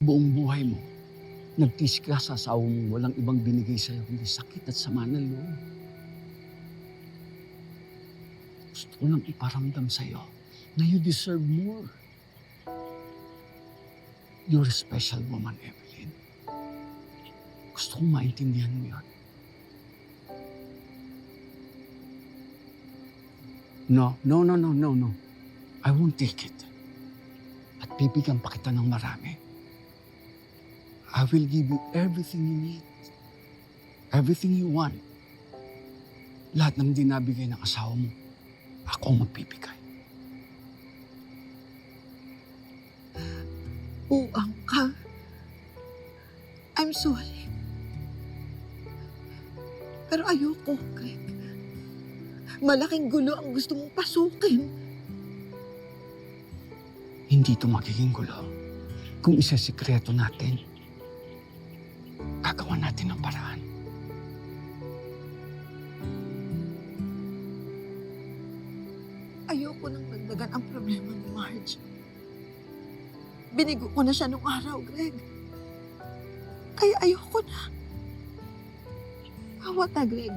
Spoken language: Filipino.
Buong buhay mo, nagtiis ka sa asawa mo walang ibang binigay sa'yo kundi sakit at sama ng loob. Gusto ko lang iparamdam sa'yo na you deserve more. You're a special woman, Evelyn. Gusto kong maintindihan mo yun. No. I won't take it. At bibigyan pa kita ng marami. I will give you everything you need. Everything you want. Lahat ng di nabigay ng asawa mo, ako ang magbibigay. Uang ka. I'm sorry. Pero ayoko, Greg. Malaking gulo ang gusto mong pasukin. Hindi ito magiging gulo. Kung isasikreto natin, gagawa natin ng paraan. Ayoko nang dagdagan ang problema ni Marge. Binigo ko na siya nung araw, Greg. Kaya ayoko na. Awat na, Greg.